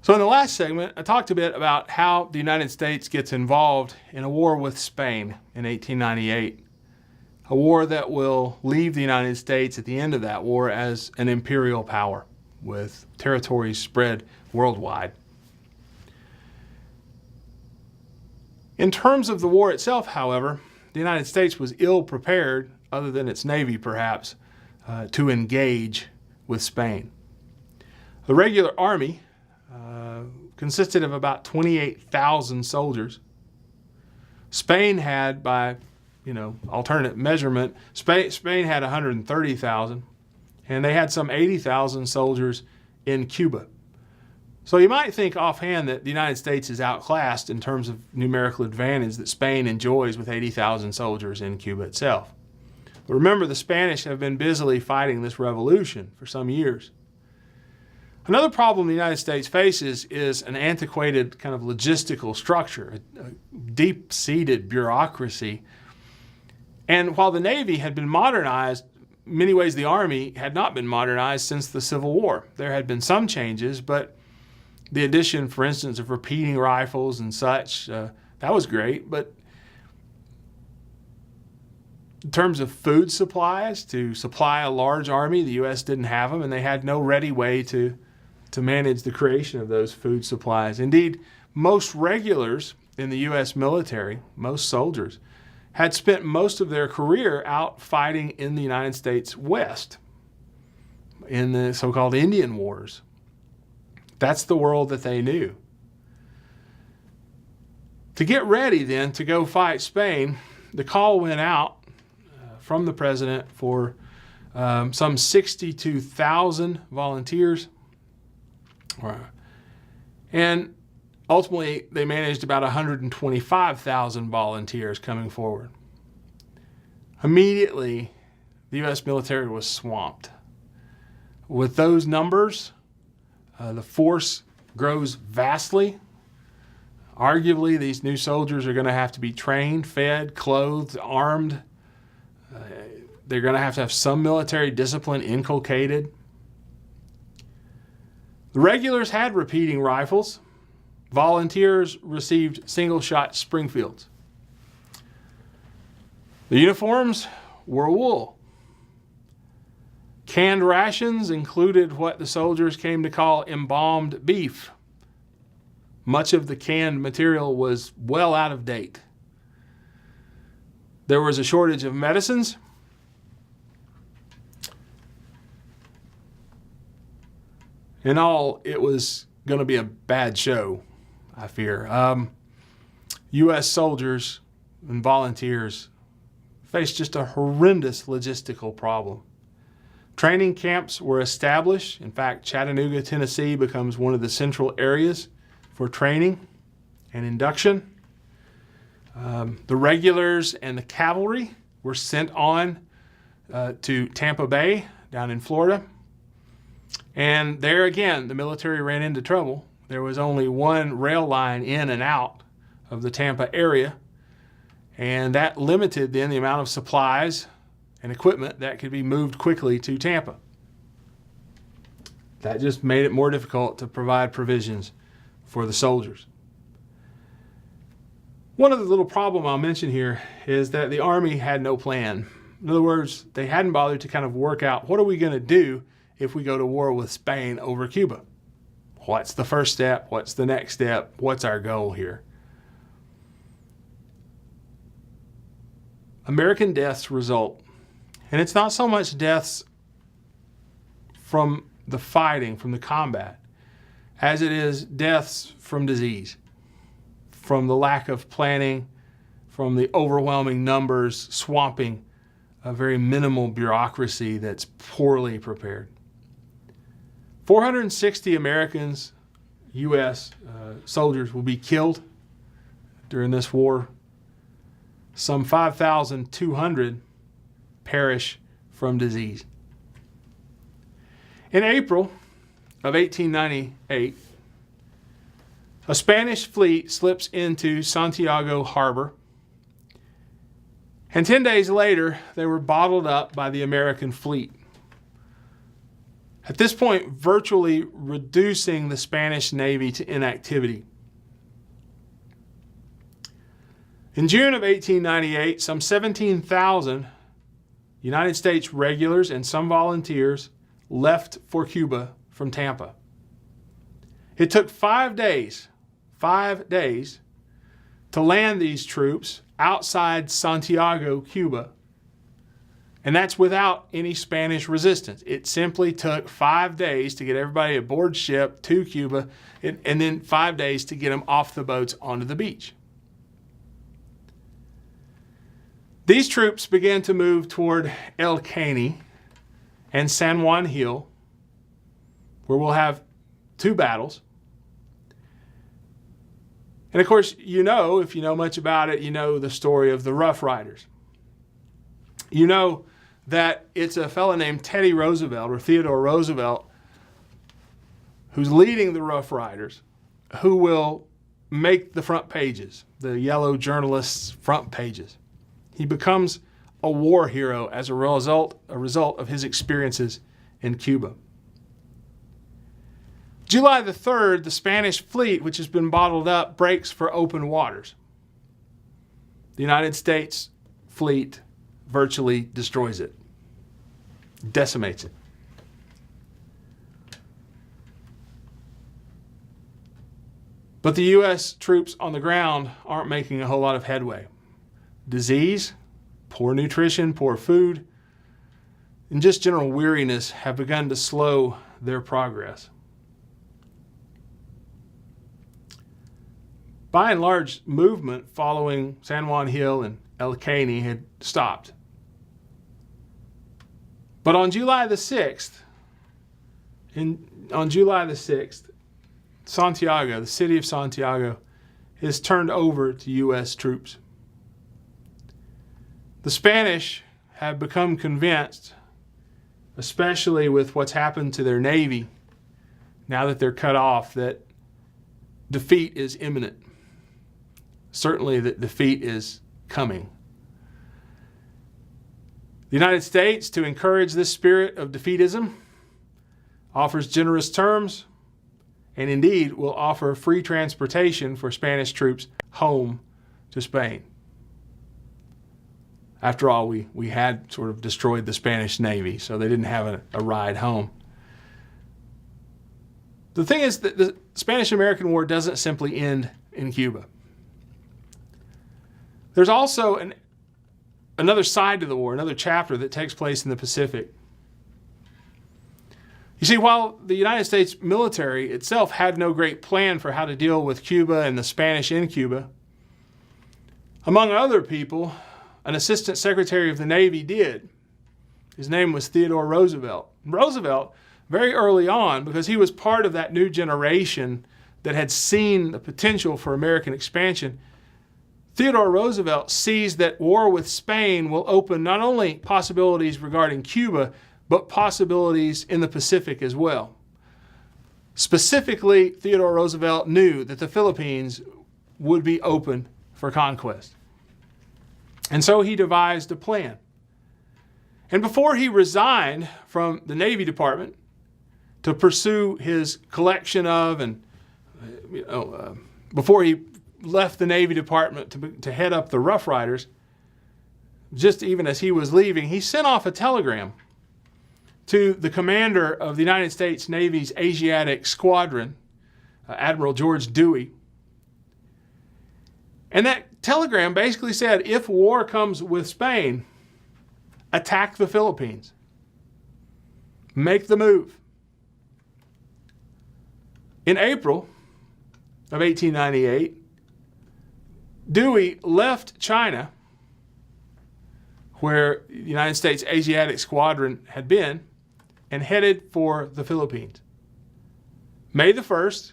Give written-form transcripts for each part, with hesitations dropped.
So in the last segment, I talked a bit about how the United States gets involved in a war with Spain in 1898, a war that will leave the United States at the end of that war as an imperial power with territories spread worldwide. In terms of the war itself, however, the United States was ill prepared, other than its Navy perhaps, to engage with Spain. The regular army consisted of about 28,000 soldiers. Spain had, by alternate measurement, Spain had 130,000, and they had some 80,000 soldiers in Cuba. So you might think offhand that the United States is outclassed in terms of numerical advantage that Spain enjoys with 80,000 soldiers in Cuba itself. But remember, the Spanish have been busily fighting this revolution for some years. Another problem the United States faces is an antiquated kind of logistical structure, a deep-seated bureaucracy. And while the Navy had been modernized, in many ways the Army had not been modernized since the Civil War. There had been some changes, but the addition, for instance, of repeating rifles and such, that was great. But in terms of food supplies, to supply a large army, the U.S. didn't have them, and they had no ready way to manage the creation of those food supplies. Indeed, most regulars in the U.S. military, most soldiers, had spent most of their career out fighting in the United States West, in the so-called Indian Wars. That's the world that they knew. To get ready then to go fight Spain, the call went out from the president for some 62,000 volunteers. And ultimately, they managed about 125,000 volunteers coming forward. Immediately, the U.S. military was swamped. With those numbers, the force grows vastly. Arguably, these new soldiers are going to have to be trained, fed, clothed, armed. They're going to have some military discipline inculcated. The regulars had repeating rifles. Volunteers received single-shot Springfields. The uniforms were wool. Canned rations included what the soldiers came to call embalmed beef. Much of the canned material was well out of date. There was a shortage of medicines. In all, it was going to be a bad show, I fear. U.S. soldiers and volunteers faced just a horrendous logistical problem. Training camps were established. In fact, Chattanooga, Tennessee becomes one of the central areas for training and induction. The regulars and the cavalry were sent on to Tampa Bay down in Florida. And there again, the military ran into trouble. There was only one rail line in and out of the Tampa area, and that limited then the amount of supplies and equipment that could be moved quickly to Tampa. That just made it more difficult to provide provisions for the soldiers. One other little problem I'll mention here is that the Army had no plan. In other words, they hadn't bothered to kind of work out, what are we going to do if we go to war with Spain over Cuba? What's the first step? What's the next step? What's our goal here? American deaths result. And it's not so much deaths from the fighting, from the combat, as it is deaths from disease, from the lack of planning, from the overwhelming numbers swamping a very minimal bureaucracy that's poorly prepared. 460 Americans, U.S. Soldiers will be killed during this war. Some 5,200 perish from disease. In April of 1898, a Spanish fleet slips into Santiago Harbor, and 10 days later, they were bottled up by the American fleet. at this point virtually reducing the Spanish Navy to inactivity. In June of 1898, some 17,000 United States regulars and some volunteers left for Cuba from Tampa. It took 5 days to land these troops outside Santiago, Cuba. And that's without any Spanish resistance. It simply took 5 days to get everybody aboard ship to Cuba, and then 5 days to get them off the boats onto the beach. These troops began to move toward El Caney and San Juan Hill, where we'll have 2 battles. And of course, you know, if you know much about it, you know the story of the Rough Riders. You know that it's a fellow named Teddy Roosevelt, or Theodore Roosevelt, who's leading the Rough Riders, who will make the front pages, the yellow journalists' front pages. He becomes a war hero as a result of his experiences in Cuba. July the 3rd, the Spanish fleet, which has been bottled up, breaks for open waters. The United States fleet virtually destroys it, decimates it. But the U.S. troops on the ground aren't making a whole lot of headway. Disease, poor nutrition, poor food, and just general weariness have begun to slow their progress. By and large, movement following San Juan Hill and El Caney had stopped. But on July the 6th, Santiago, the city of Santiago, is turned over to U.S. troops. The Spanish have become convinced, especially with what's happened to their Navy, now that they're cut off, that defeat is imminent. Certainly that defeat is coming. The United States, to encourage this spirit of defeatism, offers generous terms and indeed will offer free transportation for Spanish troops home to Spain. After all, we had sort of destroyed the Spanish Navy, so they didn't have a ride home. The thing is that the Spanish-American War doesn't simply end in Cuba. There's also another side to the war, another chapter that takes place in the Pacific. You see, while the United States military itself had no great plan for how to deal with Cuba and the Spanish in Cuba, among other people, an assistant secretary of the Navy did. His name was Theodore Roosevelt. Roosevelt, very early on, because he was part of that new generation that had seen the potential for American expansion, Theodore Roosevelt sees that war with Spain will open not only possibilities regarding Cuba, but possibilities in the Pacific as well. Specifically, Theodore Roosevelt knew that the Philippines would be open for conquest. And so he devised a plan. And before he resigned from the Navy Department to pursue his collection of, and before he left the Navy Department to head up the Rough Riders, just even as he was leaving, he sent off a telegram to the commander of the United States Navy's Asiatic Squadron, Admiral George Dewey. And that telegram basically said, if war comes with Spain, attack the Philippines. Make the move. In April of 1898, Dewey left China, where the United States Asiatic Squadron had been, and headed for the Philippines. May the 1st,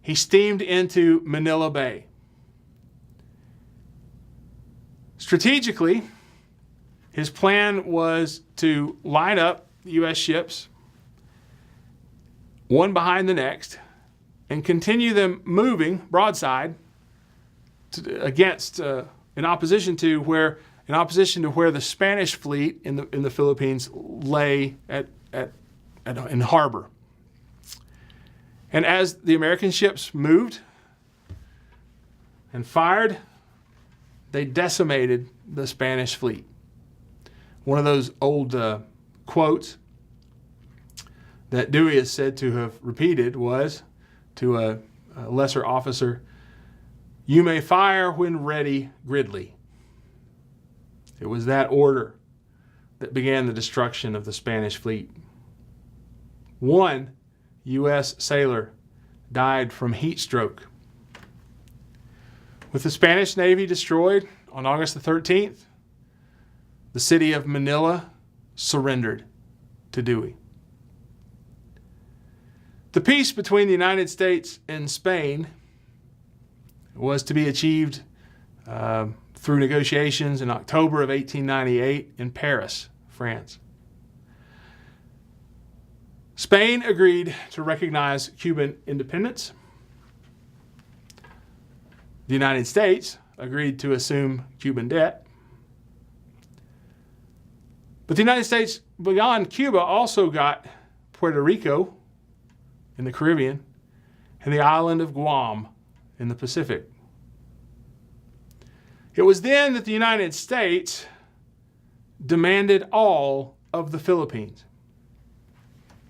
he steamed into Manila Bay. Strategically, his plan was to line up U.S. ships, one behind the next, and continue them moving broadside in opposition to where the Spanish fleet in the Philippines lay at in harbor. And as the American ships moved and fired, they decimated the Spanish fleet. One of those old quotes that Dewey is said to have repeated was to a lesser officer, "You may fire when ready, Gridley." It was that order that began the destruction of the Spanish fleet. One U.S. sailor died from heat stroke. With the Spanish Navy destroyed on August the 13th, the city of Manila surrendered to Dewey. The peace between the United States and Spain was to be achieved through negotiations in October of 1898 in Paris, France. Spain agreed to recognize Cuban independence. The United States agreed to assume Cuban debt. But the United States, beyond Cuba, also got Puerto Rico in the Caribbean and the island of Guam in the Pacific. It was then that the United States demanded all of the Philippines.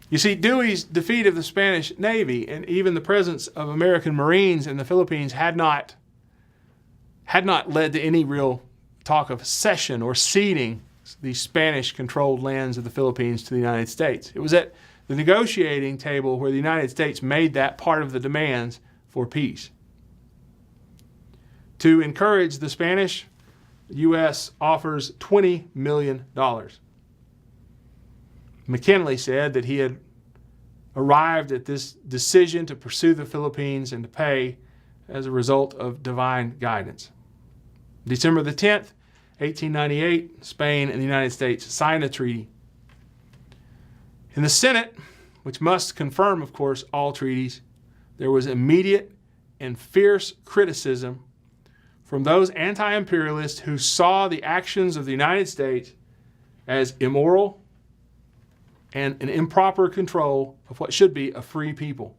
You see, Dewey's defeat of the Spanish Navy and even the presence of American Marines in the Philippines had not led to any real talk of cession or ceding the Spanish-controlled lands of the Philippines to the United States. It was at the negotiating table where the United States made that part of the demands for peace. To encourage the Spanish, the U.S. offers $20 million. McKinley said that he had arrived at this decision to pursue the Philippines and to pay as a result of divine guidance. December the 10th, 1898, Spain and the United States signed a treaty. In the Senate, which must confirm, of course, all treaties, there was immediate and fierce criticism from those anti-imperialists who saw the actions of the United States as immoral and an improper control of what should be a free people.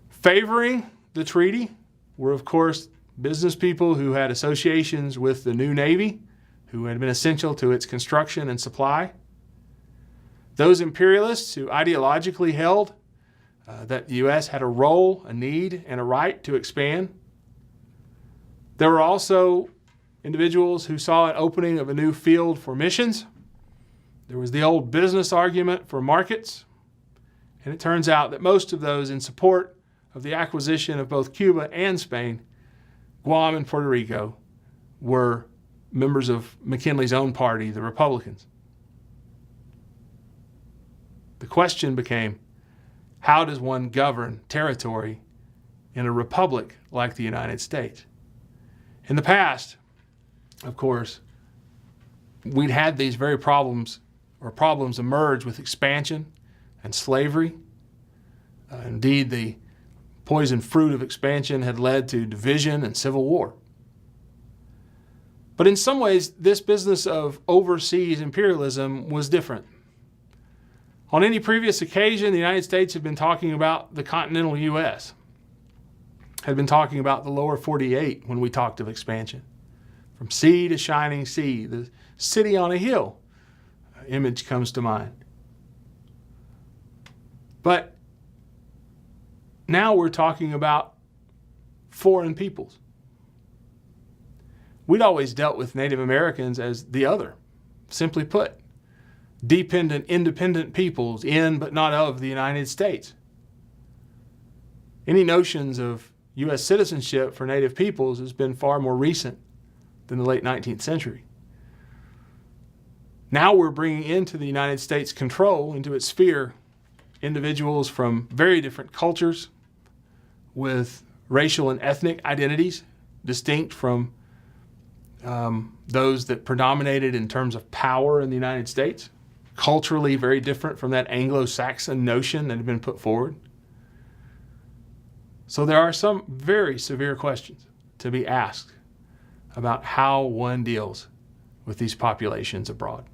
Favoring the treaty were, of course, business people who had associations with the new Navy, who had been essential to its construction and supply. Those imperialists who ideologically held that the U.S. had a role, a need, and a right to expand. There were also individuals who saw an opening of a new field for missions. There was the old business argument for markets. And it turns out that most of those in support of the acquisition of both Cuba and Spain, Guam and Puerto Rico, were members of McKinley's own party, the Republicans. The question became, how does one govern territory in a republic like the United States? In the past, of course, we'd had these very problems emerge with expansion and slavery. Indeed, the poison fruit of expansion had led to division and civil war. But in some ways, this business of overseas imperialism was different. On any previous occasion, the United States had been talking about the continental U.S., had been talking about the lower 48 when we talked of expansion. From sea to shining sea, the city on a hill image comes to mind. But now we're talking about foreign peoples. We'd always dealt with Native Americans as the other, simply put, dependent, independent peoples in but not of the United States. Any notions of U.S. citizenship for Native peoples has been far more recent than the late 19th century. Now we're bringing into the United States control, into its sphere, individuals from very different cultures with racial and ethnic identities distinct from those that predominated in terms of power in the United States, culturally very different from that Anglo-Saxon notion that had been put forward. So there are some very severe questions to be asked about how one deals with these populations abroad.